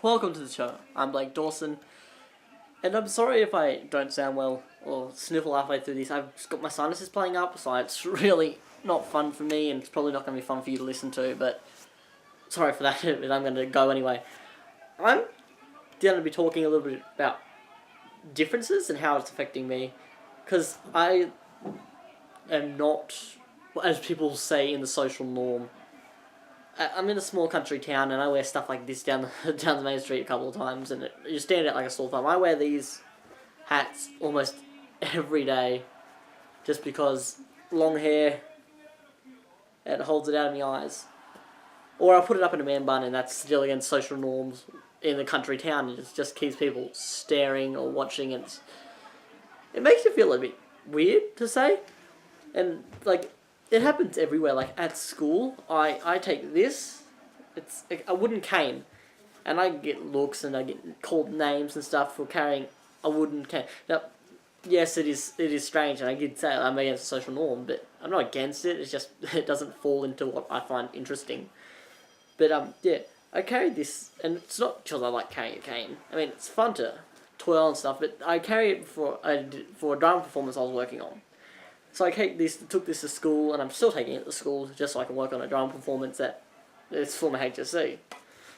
Welcome to the show. I'm Blake Dawson, and I'm sorry if I don't sound well or sniffle halfway through this. I've just got my sinuses playing up, so it's really not fun for me, and it's probably not going to be fun for you to listen to, but sorry for that, but I'm going to go anyway. I'm going to be talking a little bit about differences and how it's affecting me, because I am not, as people say, in the social norm. I'm in a small country town and I wear stuff like this down the main street a couple of times, and you stand out like a sore thumb. I wear these hats almost every day just because long hair, it holds it out of my eyes. Or I put it up in a man bun, and that's still against social norms in the country town. It just keeps people staring or watching, and it makes you feel a bit weird to say. And like, it happens everywhere. Like at school, I take this, it's a wooden cane, and I get looks and I get called names and stuff for carrying a wooden cane. Now, yes, it is strange, and I did say I'm against the social norm, but I'm not against it. It's just it doesn't fall into what I find interesting. But yeah, I carried this, and it's not because I like carrying a cane. I mean, it's fun to twirl and stuff, but I carry it for a drama performance I was working on. So I took this to school, and I'm still taking it to school just so I can work on a drama performance that is for my HSC.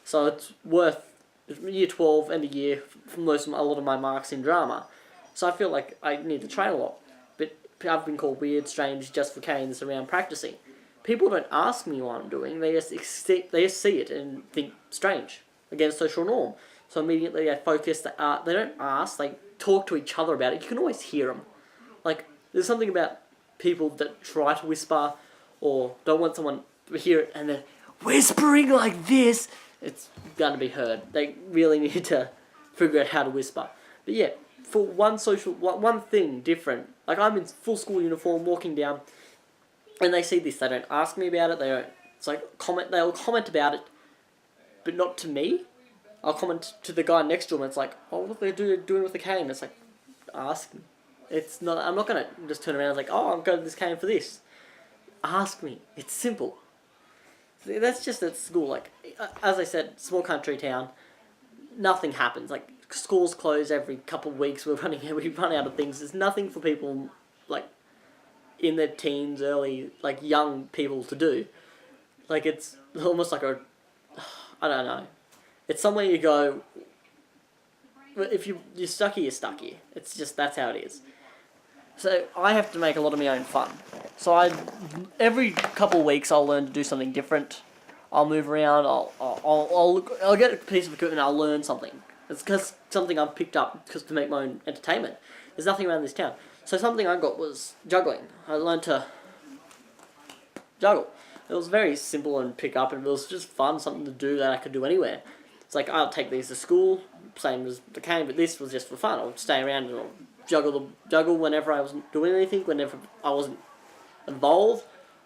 So it's worth year 12 and a year for a lot of my marks in drama. So I feel like I need to train a lot. But I've been called weird, strange, just for carrying this around practicing. People don't ask me what I'm doing, they just see it and think strange, against social norm. So immediately they focus, they don't ask, they talk to each other about it. You can always hear them. Like, there's something about people that try to whisper or don't want someone to hear it, and they're whispering like this. It's going to be heard. They really need to figure out how to whisper. But yeah, for one thing different, like I'm in full school uniform walking down, and they see this. They don't ask me about it. They don't. It's like they'll comment about it, but not to me. I'll comment to the guy next to them. It's like, oh, what are they doing with the cane? It's like, ask me. It's not. I'm not gonna just turn around and like, oh, I'm going to this cane for this. Ask me. It's simple. That's just at school. Like, as I said, small country town. Nothing happens. Like, schools close every couple of weeks. We run out of things. There's nothing for people like in their teens, early, like young people to do. Like, it's almost like I don't know. It's somewhere you go. If you're stuck here, you're stuck here. It's just, that's how it is. So I have to make a lot of my own fun. So every couple of weeks I'll learn to do something different. I'll move around. I'll get a piece of equipment. I'll learn something. It's because something I've picked up to make my own entertainment. There's nothing around this town. So something I got was juggling. I learned to juggle. It was very simple and pick up, and it was just fun, something to do that I could do anywhere. It's like, I'll take these to school, same as the cane, but this was just for fun. I'll stay around and I'll juggle whenever I wasn't doing anything, whenever I wasn't involved.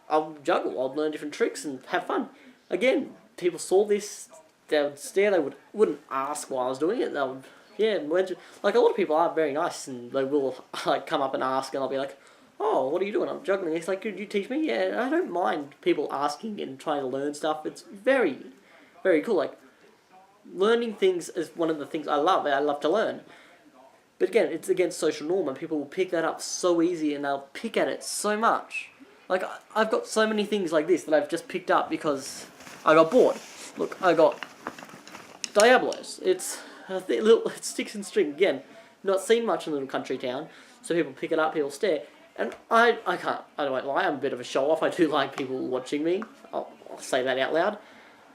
I'll juggle. I'll learn different tricks and have fun. Again, people saw this, they would stare. They wouldn't ask why I was doing it. They would, yeah. Like, a lot of people are very nice, and they will like come up and ask, and I'll be like, oh, what are you doing? I'm juggling. It's like, could you teach me? Yeah, I don't mind people asking and trying to learn stuff. It's very, very cool. Like, learning things is one of the things I love. I love to learn. But again, it's against social norm, and people will pick that up so easy, and they'll pick at it so much. Like, I've got so many things like this that I've just picked up because I got bored. Look, I got Diablos. It's it sticks and string. Again, not seen much in a little country town, so people pick it up, people stare. And I don't lie, I'm a bit of a show-off. I do like people watching me. I'll say that out loud.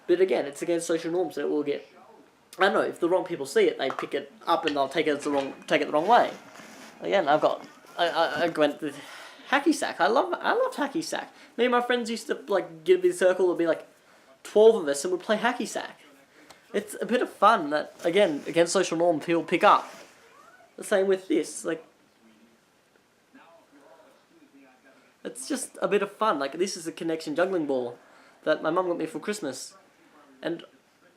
But again, it's against social norms, so it will get, I don't know, if the wrong people see it, they pick it up and they'll take it the wrong way. Again, I went with hacky sack. I loved hacky sack. Me and my friends used to like get a big circle. There'd be like 12 of us, and we'd play hacky sack. It's a bit of fun that, again, against social norm, people pick up. The same with this. Like, it's just a bit of fun. Like, this is a connection juggling ball that my mum got me for Christmas, and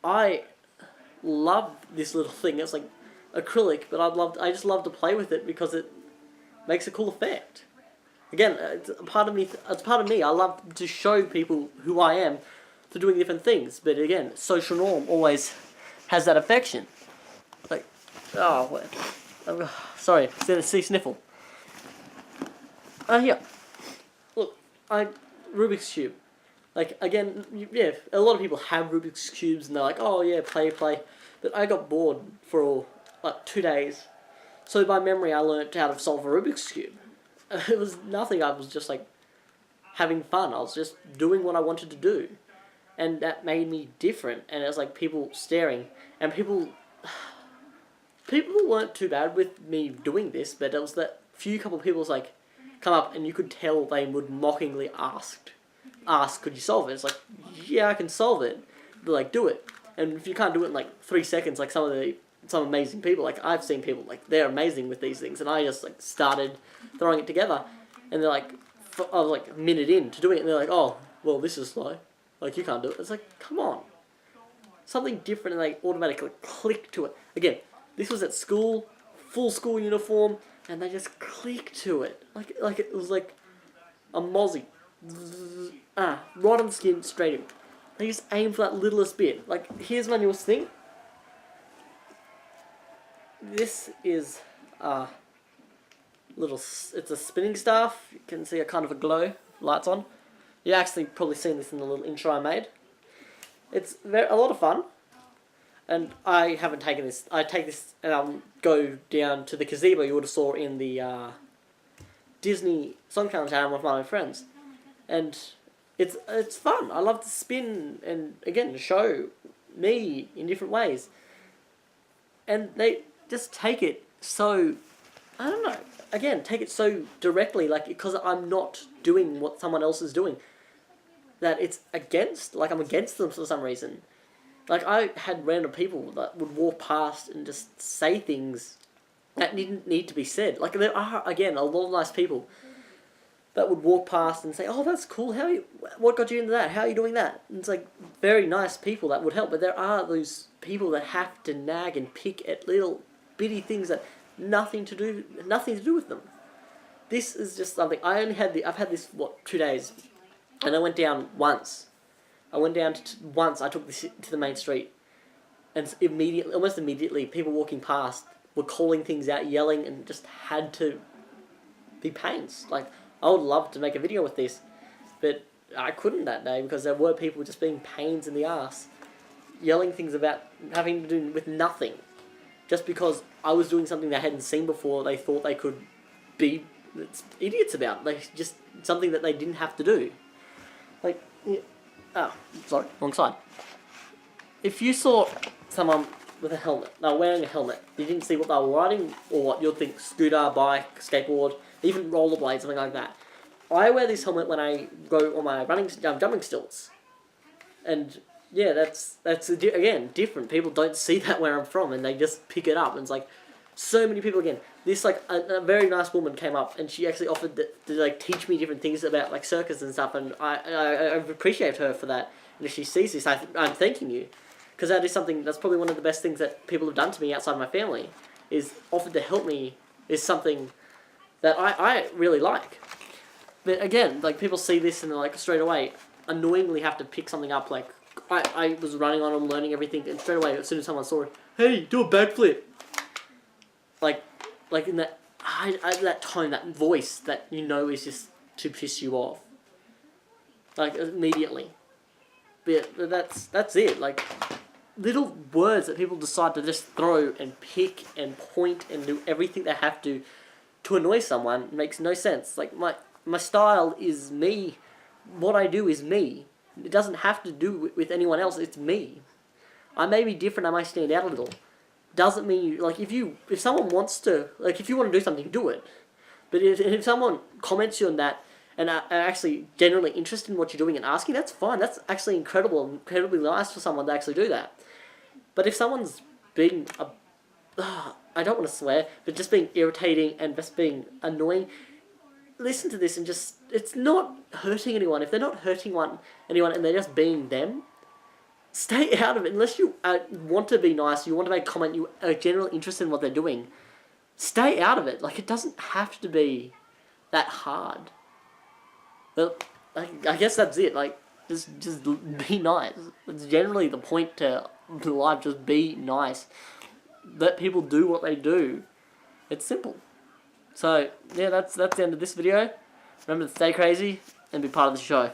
I love this little thing. It's like acrylic, but I just love to play with it because it makes a cool effect. Again, it's part of me. I love to show people who I am for doing different things. But again, social norm always has that affection. Like, oh, sorry, see sniffle. Here, look, Rubik's Cube. Like, again, yeah, a lot of people have Rubik's Cubes and they're like, oh yeah, play. But I got bored for like 2 days. So by memory, I learnt how to solve a Rubik's Cube. It was nothing, I was just like having fun. I was just doing what I wanted to do. And that made me different. And it was like people staring. And people weren't too bad with me doing this, but it was that couple of people was like, come up and you could tell they would mockingly ask, could you solve it? It's like, yeah, I can solve it. But like, do it. And if you can't do it in like 3 seconds, like some amazing people, like I've seen people, like they're amazing with these things, and I just like started throwing it together, and they're like, I was like a minute in to doing it, and they're like, oh, well, this is slow. Like, you can't do it. It's like, come on. Something different, and they automatically click to it. Again, this was at school, full school uniform, and they just click to it. Like it was like a mozzie. Right on the skin, straight in. They just aim for that littlest bit. Like, here's my newest thing. This is it's a spinning staff. You can see a kind of a glow, lights on. You actually probably seen this in the little intro I made. It's a lot of fun, and I haven't taken this. I take this and go down to the gazebo you would have saw in the Disney Song Challenge I had with my friends, and it's fun. I love to spin and again show me in different ways, and they just take it so, I don't know. Again, take it so directly, like, because I'm not doing what someone else is doing, that it's against, like I'm against them for some reason. Like, I had random people that would walk past and just say things that didn't need to be said. Like, there are, again, a lot of nice people that would walk past and say, oh, that's cool, what got you into that? How are you doing that? And it's like, very nice people that would help, but there are those people that have to nag and pick at little bitty things that nothing to do with them. This is just something, I've had this, 2 days, and I went down once. Once, I took this to the main street, and almost immediately, people walking past were calling things out, yelling, and just had to be pains. Like, I would love to make a video with this, but I couldn't that day because there were people just being pains in the ass, yelling things about having to do with nothing. Just because I was doing something they hadn't seen before, they thought they could be idiots about. Like, just something that they didn't have to do. Like, yeah. Oh, sorry, wrong side. If you saw someone with a helmet, they were wearing a helmet, you didn't see what they were riding, or what you'd think, scooter, bike, skateboard, even rollerblades, something like that. I wear this helmet when I go on my jumping stilts. And yeah, that's again, different. People don't see that where I'm from, and they just pick it up, and it's like, so many people again. This, like, a very nice woman came up, and she actually offered to like, teach me different things about, like, circus and stuff, and I appreciate her for that. And if she sees this, I'm thanking you. Because that is something, that's probably one of the best things that people have done to me outside my family, is offered to help me, is something that I really like. But again, like, people see this and they're like, straight away, annoyingly have to pick something up, like, I was running on and learning everything, and straight away, as soon as someone saw it, hey, do a backflip. Like in that, that tone, that voice that you know is just to piss you off. Like, immediately. But that's it. Like, little words that people decide to just throw and pick and point and do everything they have to annoy someone makes no sense. Like, my style is me. What I do is me. It doesn't have to do with anyone else. It's me. I may be different. I might stand out a little. Doesn't mean, like, if someone wants to, like, if you want to do something, do it. But if someone comments you on that and are actually generally interested in what you're doing and asking, that's fine. That's actually incredibly nice for someone to actually do that. But if someone's being I don't want to swear, but just being irritating and just being annoying, listen to this and just, it's not hurting anyone. If they're not hurting anyone and they're just being them, stay out of it. Unless you want to be nice, you want to make a comment, you are generally interested in what they're doing, stay out of it. Like, it doesn't have to be that hard. Well, I guess that's it. Like, Just be nice. It's generally the point to life. Just be nice. Let people do what they do. It's simple. So yeah, that's the end of this video. Remember to stay crazy and be part of the show.